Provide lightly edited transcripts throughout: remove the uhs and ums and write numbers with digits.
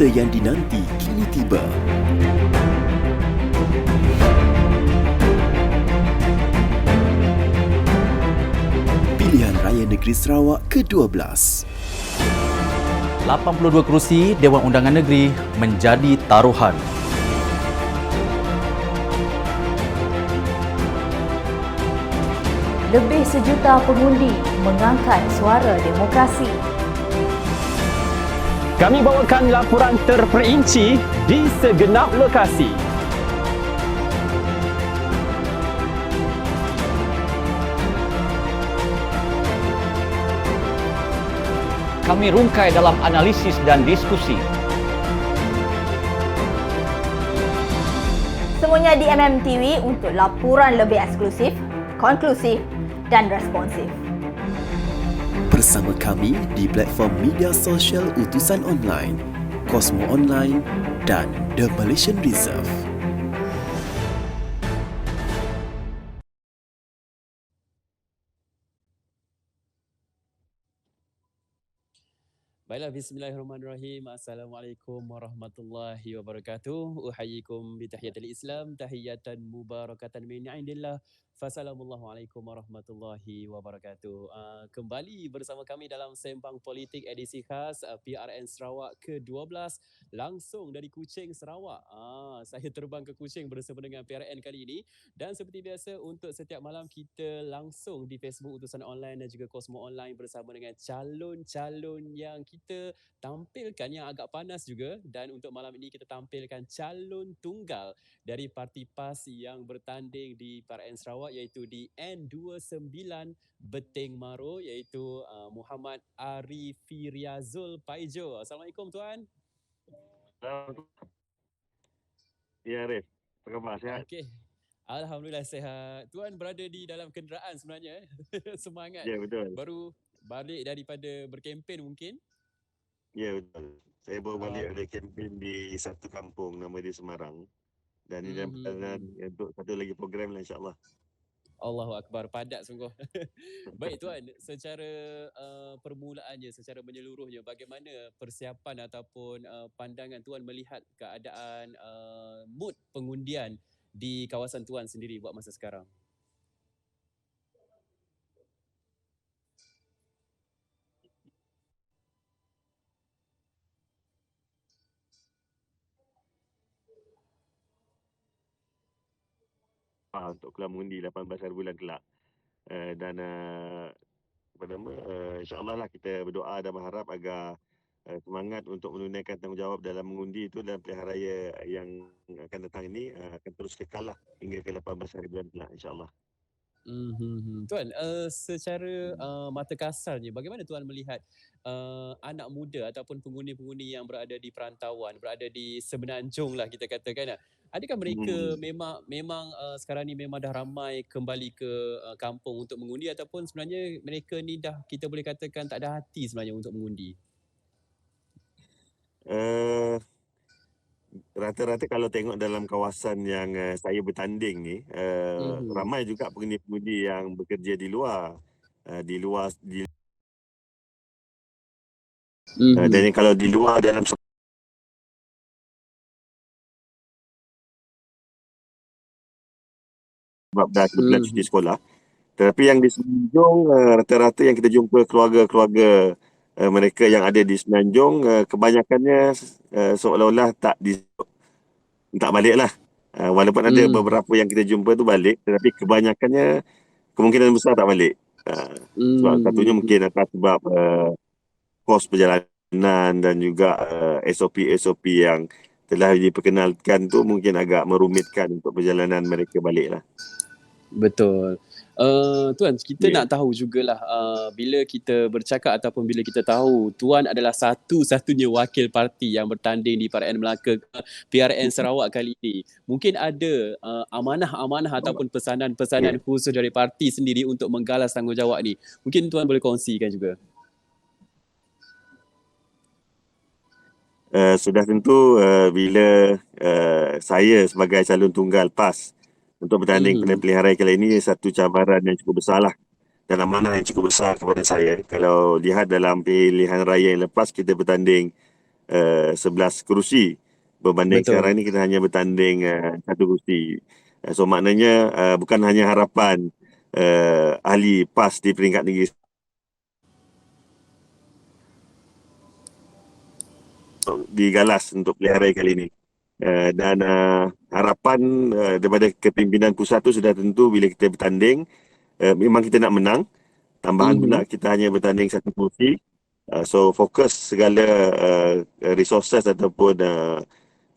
Masa yang dinanti kini tiba. Pilihan Raya Negeri Sarawak ke-12. 82 kerusi Dewan Undangan Negeri menjadi taruhan. Lebih sejuta pengundi mengangkat suara demokrasi. Kami bawakan laporan terperinci di segenap lokasi. Kami rungkai dalam analisis dan diskusi. Semuanya di MMTV untuk laporan lebih eksklusif, konklusif dan responsif. Bersama kami di platform media sosial Utusan Online, Kosmo Online dan The Malaysian Reserve. Baiklah, bismillahirrahmanirrahim. Assalamualaikum warahmatullahi wabarakatuh. Uhayyikum bitahiyatil Islam, tahiyatan mubarakatan min indillah. Fassalamualaikum warahmatullahi wabarakatuh. Kembali bersama kami dalam Sembang Politik edisi khas PRN Sarawak ke-12 langsung dari Kuching, Sarawak. Saya terbang ke Kuching bersama dengan PRN kali ini, dan seperti biasa untuk setiap malam kita langsung di Facebook Utusan Online dan juga Kosmo Online bersama dengan calon-calon yang kita tampilkan yang agak panas juga. Dan untuk malam ini kita tampilkan calon tunggal dari parti PAS yang bertanding di PRN Sarawak, iaitu di N29 Beting Maro, iaitu Muhammad Arifiriazul Paijo. Assalamualaikum Tuan. Ya Arif, apa khabar? Sihat? Okey. Alhamdulillah sihat. Tuan berada di dalam kenderaan sebenarnya. Semangat. Ya, betul. Baru balik daripada berkempen mungkin? Ya, betul. Saya baru balik dari kempen di satu kampung nama dia Semarang. Dan di dalam perjalanan untuk satu lagi program lah, insyaAllah. Allahu Akbar, padat sungguh. Baik Tuan, secara permulaannya, secara menyeluruhnya, bagaimana persiapan ataupun pandangan Tuan melihat keadaan mood pengundian di kawasan Tuan sendiri buat masa sekarang? Untuk keluar mengundi 18 hari bulan kelak. Dan insyaAllah lah kita berdoa dan berharap agar semangat untuk menunaikan tanggungjawab dalam mengundi itu dalam pilihan raya yang akan datang ini akan terus kekal lah hingga ke 18 hari bulan kelak, insyaAllah. Tuan, secara mata kasarnya, bagaimana Tuan melihat anak muda ataupun pengundi-pengundi yang berada di perantauan, berada di semenanjung lah kita katakan. Adakah mereka memang sekarang ni memang dah ramai kembali ke kampung untuk mengundi, ataupun sebenarnya mereka ni dah, kita boleh katakan, tak ada hati sebenarnya untuk mengundi? Rata-rata kalau tengok dalam kawasan yang saya bertanding ni, ramai juga pengundi-pengundi yang bekerja di luar. Dan kalau di luar dalam sebab dah bulan cuti sekolah. Tetapi yang di Semenanjung, rata-rata yang kita jumpa keluarga-keluarga mereka yang ada di Semenanjung, kebanyakannya seolah-olah tak balik lah. Walaupun ada beberapa yang kita jumpa tu balik, tetapi kebanyakannya kemungkinan besar tak balik. Sebab satunya mungkin akan sebab kos perjalanan dan juga SOP-SOP yang telah diperkenalkan tu mungkin agak merumitkan untuk perjalanan mereka balik lah. Betul. Tuan, kita nak tahu jugalah, bila kita bercakap ataupun bila kita tahu Tuan adalah satu-satunya wakil parti yang bertanding di PRN Melaka PRN Sarawak kali ini, mungkin ada amanah-amanah ataupun pesanan-pesanan khusus dari parti sendiri untuk menggalas tanggungjawab ni. Mungkin Tuan boleh kongsikan juga. Sudah tentu bila saya sebagai calon tunggal PAS untuk bertanding pada pilihan raya kali ini, satu cabaran yang cukup besar lah dan amanah yang cukup besar kepada saya. Kalau lihat dalam pilihan raya yang lepas, kita bertanding 11 kerusi. Berbanding Betul. sekarang ni kita hanya bertanding satu kerusi. So maknanya bukan hanya harapan ahli PAS di peringkat negeri digalas untuk pelihara kali ini. Dan harapan daripada kepimpinan pusat tu sudah tentu bila kita bertanding, memang kita nak menang. Tambahan pula kita hanya bertanding satu kerusi. So fokus segala resources ataupun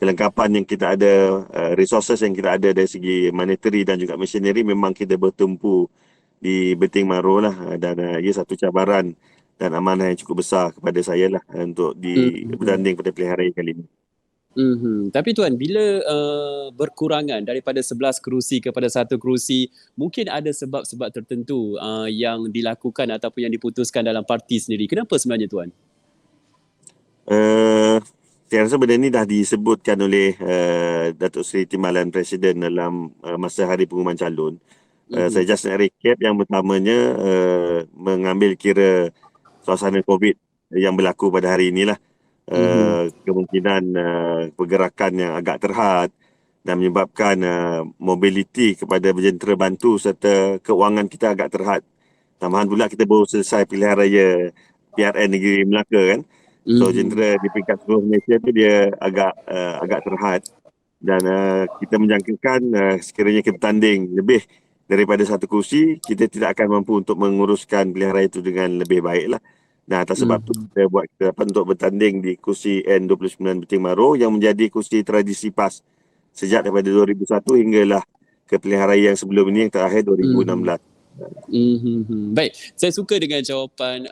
kelengkapan yang kita ada, resources yang kita ada dari segi monetary dan juga machinery memang kita bertumpu di Benting Maru lah. Dan ia satu cabaran dan amanah yang cukup besar kepada saya lah untuk bertanding pada pilihan raya kali ini. Tapi Tuan, bila berkurangan daripada 11 kerusi kepada satu kerusi, mungkin ada sebab-sebab tertentu yang dilakukan ataupun yang diputuskan dalam parti sendiri. Kenapa sebenarnya Tuan? Saya rasa benda ni dah disebutkan oleh Datuk Seri Timbalan Presiden dalam masa hari pengumuman calon. Saya just nak recap. Yang pertamanya mengambil kira suasana COVID yang berlaku pada hari inilah. Kemungkinan pergerakan yang agak terhad dan menyebabkan mobiliti kepada berjentera bantu serta keuangan kita agak terhad. Tambahan pula kita baru selesai pilihan raya PRN Negeri Melaka kan. So jentera di peringkat seluruh Malaysia tu dia agak terhad dan kita menjangkakan sekiranya kita tanding lebih daripada satu kursi, kita tidak akan mampu untuk menguruskan pilihan raya itu dengan lebih baik lah. Nah, atas sebab tu kita buat kesiapan untuk bertanding di kursi N29 Benting Maru yang menjadi kursi tradisi PAS sejak daripada 2001 hinggalah ke pilihan raya yang sebelum ini yang terakhir 2016. Baik, saya suka dengan jawapan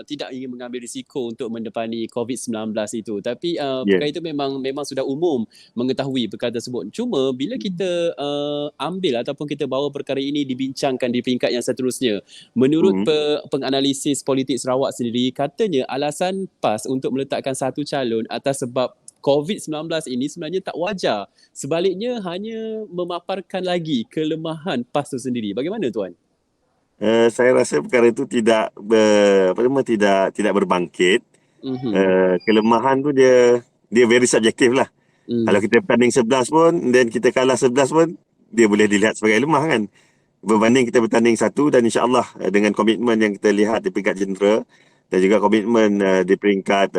tidak ingin mengambil risiko untuk mendepani COVID-19 itu. Tapi perkara itu memang sudah umum mengetahui perkara tersebut. Cuma bila kita ambil ataupun kita bawa perkara ini dibincangkan di peringkat yang seterusnya, menurut penganalisis politik Sarawak sendiri, katanya alasan PAS untuk meletakkan satu calon atas sebab COVID-19 ini sebenarnya tak wajar. Sebaliknya hanya memaparkan lagi kelemahan PAS itu sendiri. Bagaimana Tuan? Saya rasa perkara itu tidak berbangkit. Kelemahan tu dia very subjektif lah. Kalau kita bertanding 11 pun dan kita kalah 11 pun, dia boleh dilihat sebagai lemah kan. Berbanding kita bertanding satu dan insya-Allah dengan komitmen yang kita lihat di peringkat jentera dan juga komitmen di peringkat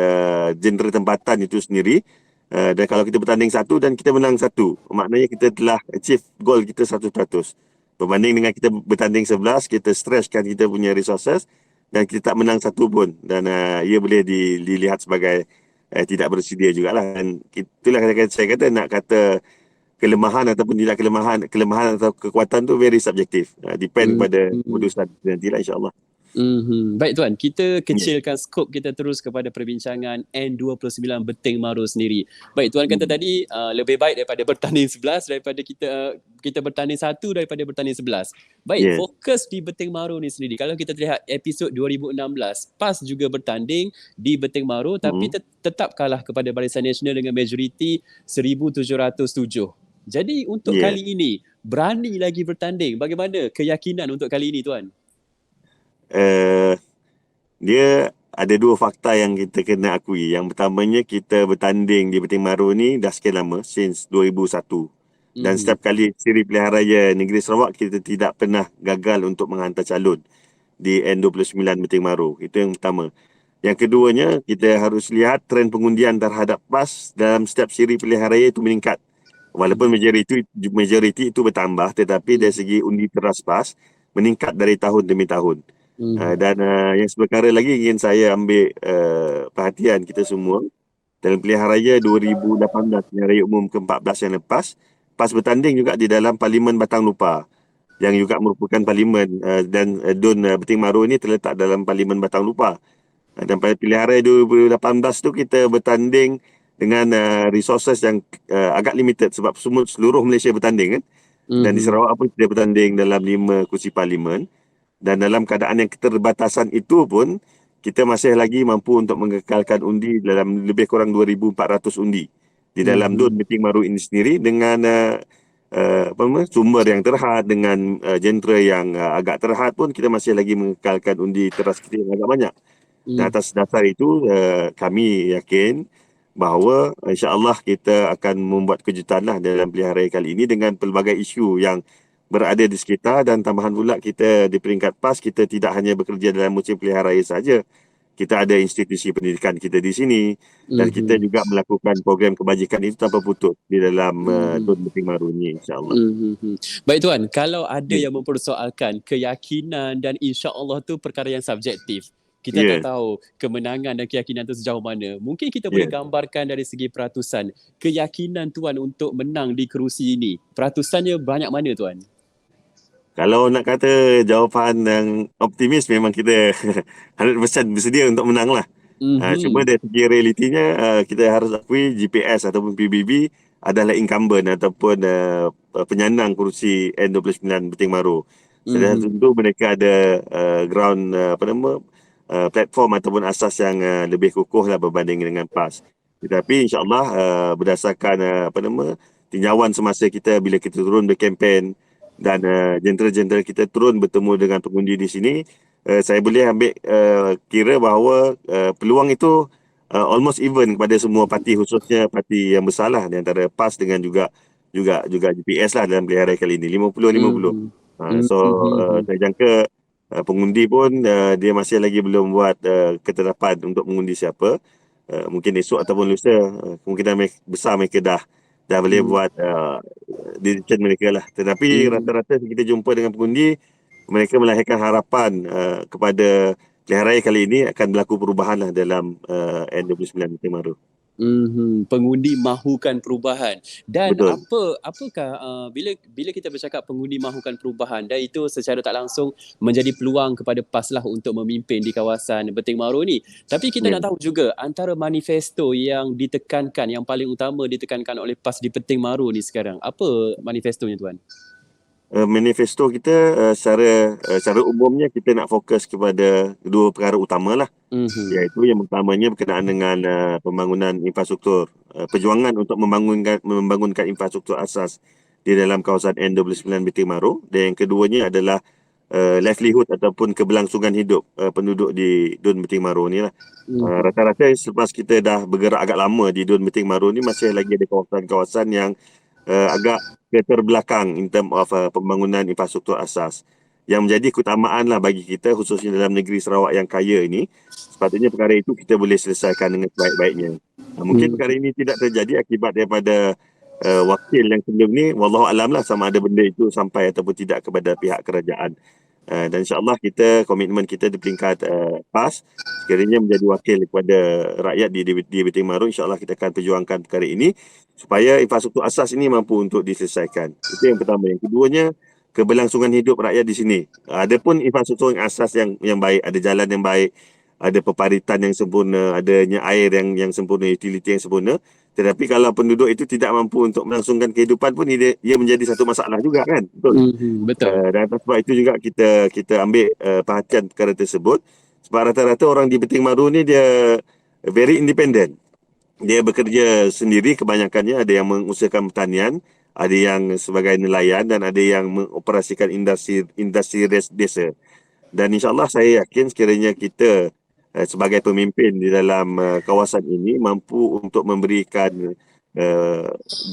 jentera tempatan itu sendiri, dan kalau kita bertanding satu dan kita menang satu, maknanya kita telah achieve goal kita 100%. Berbanding dengan kita bertanding 11, kita stresskan kita punya resources dan kita tak menang satu pun. Dan ia boleh dilihat sebagai tidak bersedia jugalah. Dan itulah saya kata nak kata kelemahan ataupun tidak kelemahan atau kekuatan tu very subjektif. Depend pada keputusan nantilah insya-Allah. Baik Tuan, kita kecilkan skop kita terus kepada perbincangan N29 Benting Maru sendiri. Baik, Tuan kata tadi lebih baik daripada bertanding 11 daripada kita bertanding satu daripada bertanding 11. Baik, fokus di Benting Maru ni sendiri. Kalau kita lihat episod 2016, PAS juga bertanding di Benting Maru tapi tetap kalah kepada Barisan Nasional dengan majoriti 1,707. Jadi untuk kali ini berani lagi bertanding. Bagaimana keyakinan untuk kali ini Tuan? Dia ada dua fakta yang kita kena akui. Yang pertamanya kita bertanding di Benting Maru ni dah sekian lama, since 2001. Dan setiap kali siri pilihan raya negeri Sarawak kita tidak pernah gagal untuk menghantar calon di N29 Benting Maru. Itu yang pertama. Yang keduanya, kita harus lihat trend pengundian terhadap PAS dalam setiap siri pilihan raya itu meningkat. Walaupun majoriti itu bertambah, tetapi dari segi undi teras PAS meningkat dari tahun demi tahun. Dan yang seperkara lagi ingin saya ambil perhatian kita semua, dalam pilihan raya 2018, pilihan raya umum ke-14 yang lepas, PAS bertanding juga di dalam Parlimen Batang Lupa yang juga merupakan parlimen dan Dun Benting Maru ini terletak dalam Parlimen Batang Lupa. Dan pada pilihan raya 2018 tu kita bertanding dengan resources yang agak limited sebab seluruh Malaysia bertanding kan. Dan di Sarawak pun kita bertanding dalam 5 kursi parlimen. Dan dalam keadaan yang keterbatasan itu pun, kita masih lagi mampu untuk mengekalkan undi dalam lebih kurang 2,400 undi di dalam Dun Benting Maru ini sendiri dengan sumber yang terhad, dengan jentera yang agak terhad pun kita masih lagi mengekalkan undi teras kita yang agak banyak. Dan atas dasar itu kami yakin bahawa insya-Allah kita akan membuat kejutan lah dalam pilihan raya kali ini dengan pelbagai isu yang berada di sekitar, dan tambahan pula kita di peringkat PAS kita tidak hanya bekerja dalam musim pilihan raya saja. Kita ada institusi pendidikan kita di sini dan kita juga melakukan program kebajikan itu tanpa putus di dalam Tun Beting Maru ni, insya-Allah. Baik Tuan, kalau ada yang mempersoalkan keyakinan dan insya-Allah tu perkara yang subjektif. Kita tak tahu kemenangan dan keyakinan tu sejauh mana. Mungkin kita boleh gambarkan dari segi peratusan keyakinan Tuan untuk menang di kerusi ini. Peratusannya banyak mana Tuan? Kalau nak kata jawapan yang optimis, memang kita 100% bersedia untuk menang lah. Cuma dari segi realitinya, kita harus akui GPS ataupun PBB adalah incumbent ataupun penyandang kerusi N29 Beting Maru. Sedangkan tentu mereka ada ground platform ataupun asas yang lebih kukuh lah berbanding dengan PAS. Tetapi insya-Allah berdasarkan tinjauan semasa kita bila kita turun berkempen dan jentera-jentera kita turun bertemu dengan pengundi di sini, saya boleh ambil kira bahawa peluang itu almost even kepada semua parti, khususnya parti yang besar lah di antara PAS dengan juga GPS lah dalam pilihan raya kali ini, 50-50. Saya jangka pengundi pun dia masih lagi belum buat ketetapan untuk mengundi siapa. Mungkin esok ataupun lusa kemungkinan besar mereka dah boleh buat decision mereka lah. Tetapi rata-rata kita jumpa dengan pengundi, mereka melahirkan harapan kepada pilihan raya kali ini akan berlaku perubahan lah dalam N29 Beting Maru. Pengundi mahukan perubahan. Dan Betul. apakah bila kita bercakap pengundi mahukan perubahan, dan itu secara tak langsung menjadi peluang kepada PAS lah untuk memimpin di kawasan Beting Maru ni. Tapi kita nak tahu juga antara manifesto yang ditekankan, yang paling utama ditekankan oleh PAS di Beting Maru ni sekarang, apa manifestonya Tuan? Manifesto kita secara umumnya kita nak fokus kepada dua perkara utama lah, iaitu yang pertamanya berkenaan dengan pembangunan infrastruktur, perjuangan untuk membangunkan infrastruktur asas di dalam kawasan N29 Beting Maru, dan yang keduanya adalah livelihood ataupun keberlangsungan hidup penduduk di Dun Beting Maru ni lah. Rata-rata selepas kita dah bergerak agak lama di Dun Beting Maru ni, masih lagi ada kawasan-kawasan yang agak terbelakang in term of pembangunan infrastruktur asas, yang menjadi keutamaan lah bagi kita, khususnya dalam negeri Sarawak yang kaya ini. Sepatutnya perkara itu kita boleh selesaikan dengan sebaik-baiknya. Mungkin perkara ini tidak terjadi akibat daripada wakil yang sebelum ni, wallahu alam lah sama ada benda itu sampai ataupun tidak kepada pihak kerajaan. Dan insyaAllah komitmen kita di peringkat PAS, sekiranya menjadi wakil kepada rakyat di Beting Maru, insyaAllah kita akan perjuangkan perkara ini supaya infrastruktur asas ini mampu untuk diselesaikan. Itu yang pertama. Yang keduanya, keberlangsungan hidup rakyat di sini. Adapun infrastruktur yang asas yang baik, ada jalan yang baik, ada peparitan yang sempurna, adanya air yang sempurna, utiliti yang sempurna. Tetapi kalau penduduk itu tidak mampu untuk melangsungkan kehidupan pun, ia menjadi satu masalah juga kan. Betul. Betul. Dan atas sebab itu juga kita ambil perhatian perkara tersebut. Sebab rata-rata orang di Beting Maru ni dia very independent. Dia bekerja sendiri kebanyakannya, ada yang mengusahakan pertanian, ada yang sebagai nelayan, dan ada yang mengoperasikan industri desa. Dan insyaAllah saya yakin sekiranya kita sebagai pemimpin di dalam kawasan ini mampu untuk memberikan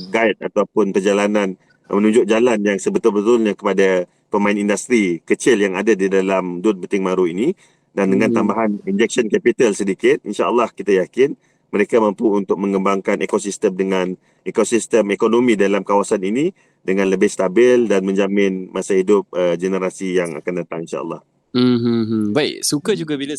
guide ataupun perjalanan, menunjuk jalan yang sebetul-betulnya kepada pemain industri kecil yang ada di dalam Dun Beting Maru ini, dan dengan tambahan injection capital sedikit, insyaAllah kita yakin mereka mampu untuk mengembangkan ekosistem ekonomi dalam kawasan ini dengan lebih stabil dan menjamin masa hidup generasi yang akan datang, insyaAllah. Baik, suka juga bila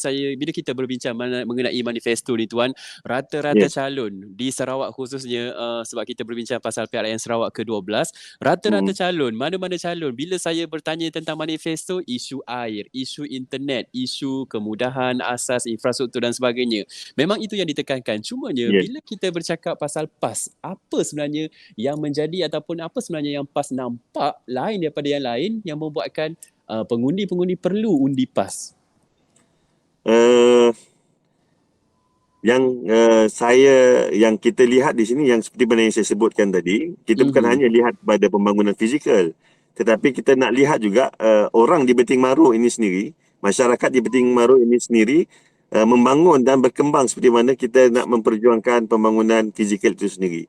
kita berbincang mengenai manifesto ni Tuan, rata-rata calon di Sarawak khususnya, sebab kita berbincang pasal PRN Sarawak ke-12, rata-rata calon, mana-mana calon, bila saya bertanya tentang manifesto, isu air, isu internet, isu kemudahan asas infrastruktur dan sebagainya, memang itu yang ditekankan. Cumanya bila kita bercakap pasal PAS, apa sebenarnya yang menjadi ataupun apa sebenarnya yang PAS nampak lain daripada yang lain yang membuatkan pengundi-pengundi perlu undi PAS? Yang kita lihat di sini, yang seperti mana yang saya sebutkan tadi, kita bukan hanya lihat pada pembangunan fizikal, tetapi kita nak lihat juga orang di Beting Maru ini sendiri, masyarakat di Beting Maru ini sendiri membangun dan berkembang seperti mana kita nak memperjuangkan pembangunan fizikal itu sendiri.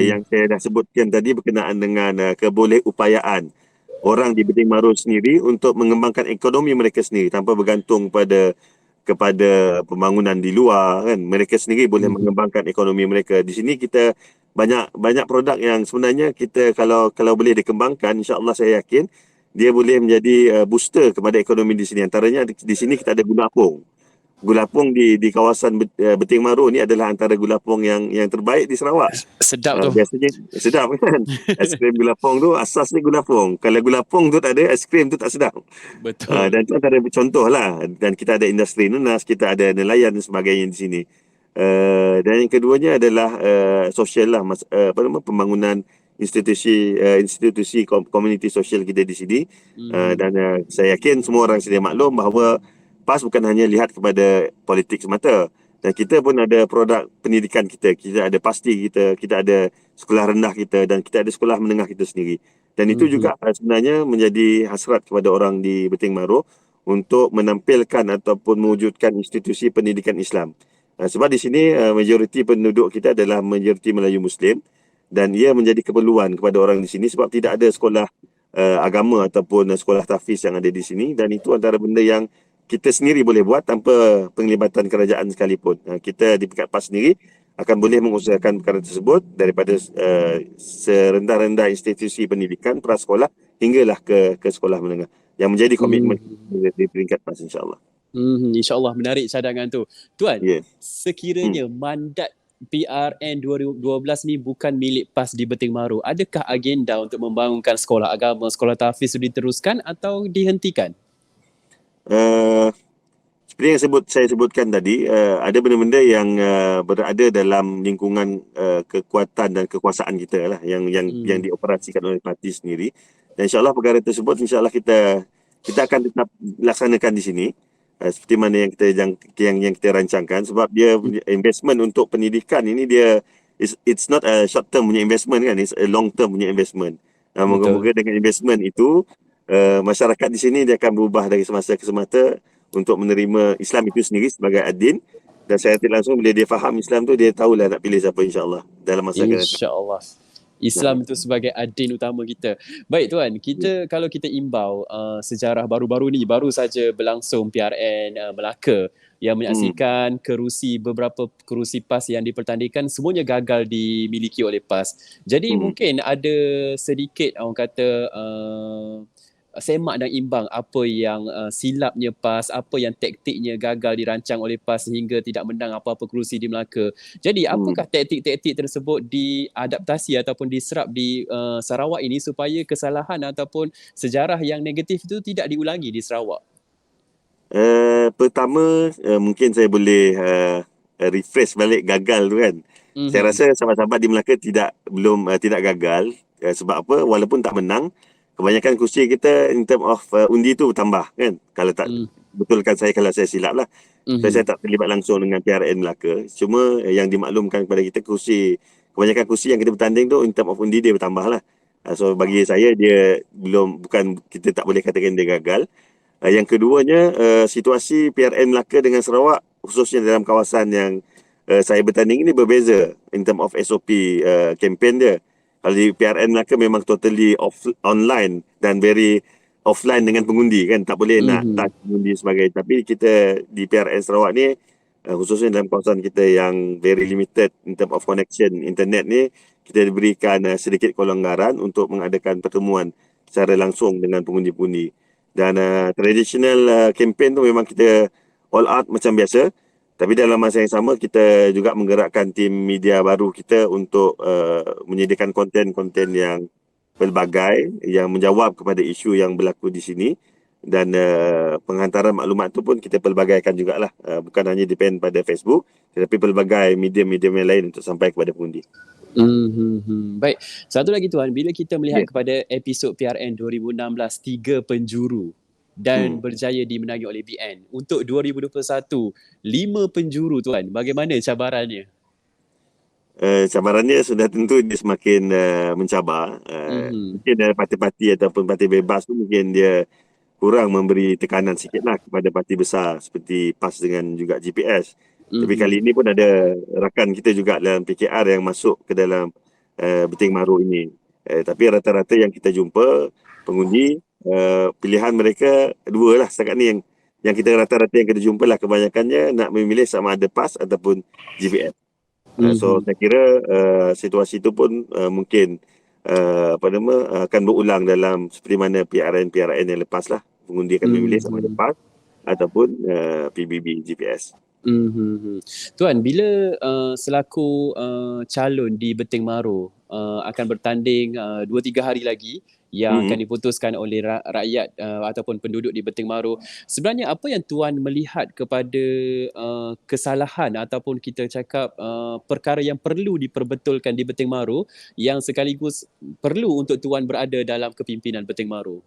Yang saya dah sebutkan tadi berkenaan dengan kebolehupayaan orang di Benting Maru sendiri untuk mengembangkan ekonomi mereka sendiri tanpa bergantung kepada pembangunan di luar kan. Mereka sendiri boleh mengembangkan ekonomi mereka. Di sini kita banyak produk yang sebenarnya kita kalau boleh dikembangkan, insya-Allah saya yakin dia boleh menjadi booster kepada ekonomi di sini. Antaranya di sini kita ada gulapung. Gulapung di kawasan Benting Maru ni adalah antara gulapung yang terbaik di Sarawak. Sedap tu. Biasanya sedap kan. Aiskrim gulapung tu asasnya gulapung. Kalau gulapung tu tak ada, aiskrim tu tak sedap. Betul. Dan itu antara contoh lah. Dan kita ada industri nenas, kita ada nelayan dan sebagainya di sini. Dan yang keduanya adalah sosial lah, pembangunan institusi komuniti sosial kita di sini. Dan saya yakin semua orang sedia maklum bahawa PAS bukan hanya lihat kepada politik semata. Dan kita pun ada produk pendidikan kita. Kita ada pasti kita ada sekolah rendah kita dan kita ada sekolah menengah kita sendiri. Dan itu juga sebenarnya menjadi hasrat kepada orang di Benting Maru untuk menampilkan ataupun mewujudkan institusi pendidikan Islam. Sebab di sini majoriti penduduk kita adalah majoriti Melayu Muslim dan ia menjadi keperluan kepada orang di sini sebab tidak ada sekolah agama ataupun sekolah tahfiz yang ada di sini, dan itu antara benda yang kita sendiri boleh buat tanpa penglibatan kerajaan sekalipun. Kita di Pekat PAS sendiri akan boleh mengusahakan perkara tersebut daripada serendah-rendah institusi pendidikan prasekolah hinggalah ke sekolah menengah yang menjadi komitmen di peringkat PAS, insya-Allah. InsyaAllah, menarik cadangan tu. Tuan, sekiranya mandat PRN 2012 ni bukan milik PAS di Benting Maru, adakah agenda untuk membangunkan sekolah agama, sekolah tahfiz diteruskan atau dihentikan? Seperti yang saya sebutkan tadi, ada benda-benda yang berada dalam lingkungan kekuatan dan kekuasaan kita lah yang dioperasikan oleh parti sendiri. Dan insya-Allah perkara tersebut insya-Allah kita akan tetap laksanakan di sini. Seperti mana yang kita rancangkan, sebab dia investment untuk pendidikan ini it's not a short term punya investment kan, it's a long term punya investment. Moga-moga dengan investment itu masyarakat di sini dia akan berubah dari semasa ke semasa untuk menerima Islam itu sendiri sebagai ad-din, dan saya tidak langsung bila dia faham Islam tu dia tahulah nak pilih siapa, insya-Allah dalam masa akan datang. InsyaAllah. Islam itu sebagai ad-din utama kita. Baik tuan, kalau kita imbau sejarah baru-baru ni, baru saja berlangsung PRN Melaka yang menyaksikan beberapa kerusi PAS yang dipertandingkan semuanya gagal dimiliki oleh PAS. Jadi mungkin ada sedikit orang kata semak dan imbang apa yang silapnya PAS, apa yang taktiknya gagal dirancang oleh PAS sehingga tidak menang apa-apa kerusi di Melaka. Jadi apakah taktik-taktik tersebut diadaptasi ataupun diserap di Sarawak ini supaya kesalahan ataupun sejarah yang negatif itu tidak diulangi di Sarawak? Pertama, mungkin saya boleh refresh balik gagal tu kan. Saya rasa sahabat-sahabat di Melaka tidak gagal. Sebab apa? Walaupun tak menang, kebanyakan kursi kita in term of undi tu bertambah kan. Kalau tak betulkan saya kalau saya silap lah. Saya tak terlibat langsung dengan PRN Melaka. Cuma yang dimaklumkan kepada kita kebanyakan kursi yang kita bertanding tu in term of undi dia bertambah lah. So bagi saya dia kita tak boleh katakan dia gagal. Yang keduanya, situasi PRN Melaka dengan Sarawak khususnya dalam kawasan yang saya bertanding ini berbeza in term of SOP campaign dia. Kalau di PRN Melaka memang totally online dan very offline dengan pengundi kan, tak boleh nak touch pengundi sebagainya. Tapi kita di PRN Sarawak ni khususnya dalam kawasan kita yang very limited in term of connection internet ni, kita diberikan sedikit kelonggaran untuk mengadakan pertemuan secara langsung dengan pengundi-pengundi. Dan traditional campaign tu memang kita all out macam biasa. Tapi dalam masa yang sama kita juga menggerakkan tim media baru kita untuk menyediakan konten-konten yang pelbagai yang menjawab kepada isu yang berlaku di sini, dan penghantaran maklumat tu pun kita pelbagaikan jugalah, bukan hanya depend pada Facebook tetapi pelbagai medium-medium yang lain untuk sampai kepada pengundi. Baik, satu lagi tuan, bila kita melihat kepada episod PRN 2016 3 penjuru dan berjaya dimenangi oleh BN. Untuk 2021, 5 penjuru tuan, bagaimana cabarannya? Cabarannya sudah tentu dia semakin mencabar. Mungkin parti-parti ataupun parti bebas tu mungkin dia kurang memberi tekanan sikitlah kepada parti besar seperti PAS dengan juga GPS. Tapi kali ini pun ada rakan kita juga dalam PKR yang masuk ke dalam Beting Maru ini. Tapi rata-rata yang kita jumpa pengundi, pilihan mereka dua lah setakat ni yang kita rata-rata yang kita jumpa lah, kebanyakannya nak memilih sama ada PAS ataupun GPS. So saya kira situasi itu pun mungkin akan berulang dalam seperti mana PRN yang lepas lah. Pengundi akan memilih sama ada PAS ataupun PBB GPS. Tuan, bila selaku calon di Beting Maru akan bertanding 2-3 hari lagi yang akan diputuskan oleh rakyat ataupun penduduk di Beting Maru, sebenarnya apa yang Tuan melihat kepada kesalahan ataupun kita cakap perkara yang perlu diperbetulkan di Beting Maru yang sekaligus perlu untuk Tuan berada dalam kepimpinan Beting Maru?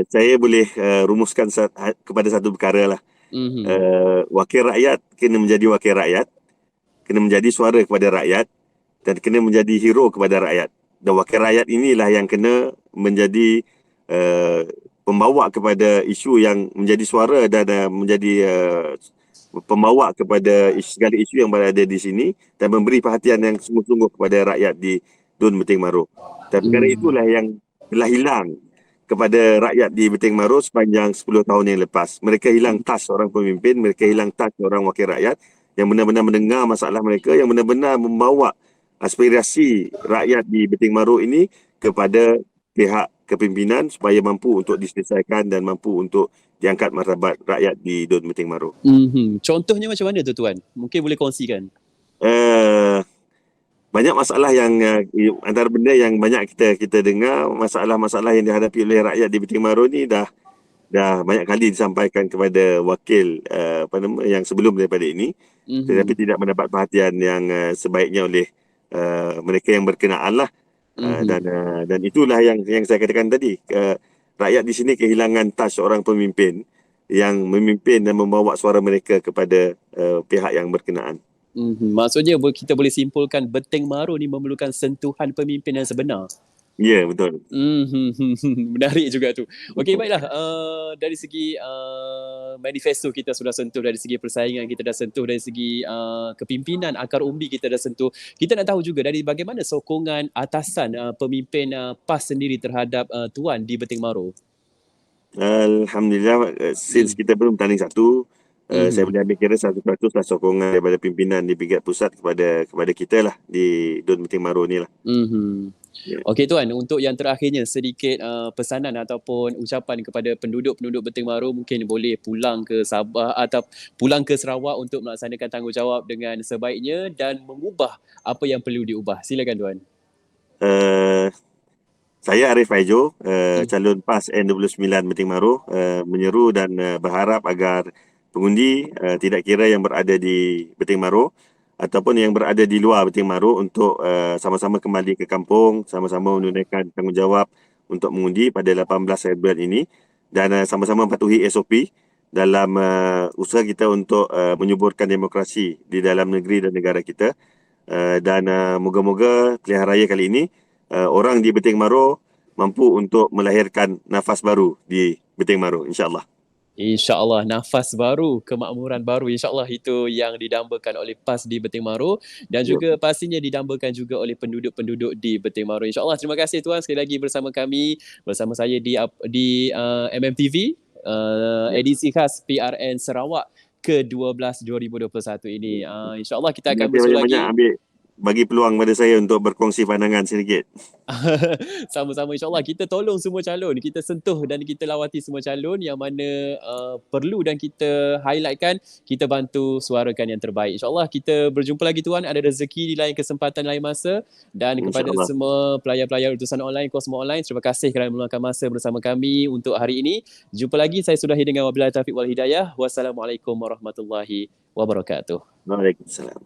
Saya boleh rumuskan kepada satu perkara lah. Wakil rakyat kena menjadi wakil rakyat, kena menjadi suara kepada rakyat dan kena menjadi hero kepada rakyat. Dan wakil rakyat inilah yang kena menjadi pembawa kepada isu yang menjadi suara dan menjadi pembawa kepada segala isu yang berada di sini dan memberi perhatian yang sungguh-sungguh kepada rakyat di Dun Beting Maru. Dan perkara itulah yang telah hilang kepada rakyat di Beting Maru sepanjang 10 tahun yang lepas. Mereka hilang touch seorang pemimpin, mereka hilang touch seorang wakil rakyat yang benar-benar mendengar masalah mereka, yang benar-benar membawa aspirasi rakyat di Beting Maru ini kepada pihak kepimpinan supaya mampu untuk diselesaikan dan mampu untuk diangkat martabat rakyat di Dun Beting Maru. Contohnya macam mana tu Tuan? Mungkin boleh kongsikan. Banyak masalah yang antara benda yang banyak kita dengar, masalah-masalah yang dihadapi oleh rakyat di Beting Maru ni dah banyak kali disampaikan kepada wakil yang sebelum daripada ini, tetapi tidak mendapat perhatian yang sebaiknya oleh mereka yang berkenaan lah. Dan itulah yang saya katakan tadi, rakyat di sini kehilangan touch seorang pemimpin yang memimpin dan membawa suara mereka kepada pihak yang berkenaan. Maksudnya kita boleh simpulkan Beting Maru ni memerlukan sentuhan pemimpin yang sebenar. Ya, betul. Menarik juga tu. Okey, baiklah. Dari segi manifesto kita sudah sentuh, dari segi persaingan kita dah sentuh, dari segi kepimpinan akar umbi kita dah sentuh. Kita nak tahu juga dari bagaimana sokongan atasan pemimpin PAS sendiri terhadap Tuan di Beting Maru. Alhamdulillah, since kita belum tanding satu, saya boleh ambil kira 100% lah sokongan daripada pimpinan di Brigad Pusat kepada kita lah di Dun Beting Maru ni lah. Okey Tuan, untuk yang terakhirnya sedikit pesanan ataupun ucapan kepada penduduk-penduduk Beting Maru, mungkin boleh pulang ke Sabah atau pulang ke Sarawak untuk melaksanakan tanggungjawab dengan sebaiknya dan mengubah apa yang perlu diubah. Silakan Tuan. Saya Arif Aijo, calon PAS N29 Beting Maru, menyeru dan berharap agar pengundi tidak kira yang berada di Beting Maru ataupun yang berada di luar Beting Maru untuk sama-sama kembali ke kampung, sama-sama menunaikan tanggungjawab untuk mengundi pada 18 hari bulan ini dan sama-sama patuhi SOP dalam usaha kita untuk menyuburkan demokrasi di dalam negeri dan negara kita. Dan moga-moga pilihan raya kali ini orang di Beting Maru mampu untuk melahirkan nafas baru di Beting Maru, insya-Allah. InsyaAllah, nafas baru, kemakmuran baru, insyaAllah itu yang didambakan oleh PAS di Beting Maru dan juga pastinya didambakan juga oleh penduduk-penduduk di Beting Maru, insyaAllah. Terima kasih Tuan sekali lagi bersama kami, bersama saya di MMTV edisi khas PRN Sarawak ke-12 2021 ini. InsyaAllah kita akan bersua lagi. Bagi peluang pada saya untuk berkongsi pandangan sedikit. Sama-sama, insyaAllah kita tolong semua calon, kita sentuh dan kita lawati semua calon yang mana perlu dan kita highlightkan, kita bantu suarakan yang terbaik. InsyaAllah kita berjumpa lagi Tuan, ada rezeki di lain kesempatan lain masa. Dan kepada semua pelayar-pelayar utusan online, Kosmo Online, terima kasih kerana meluangkan masa bersama kami untuk hari ini. Jumpa lagi, saya sudahi dengan wabillahi taufiq wal hidayah. Wassalamualaikum warahmatullahi wabarakatuh. Waalaikumsalam.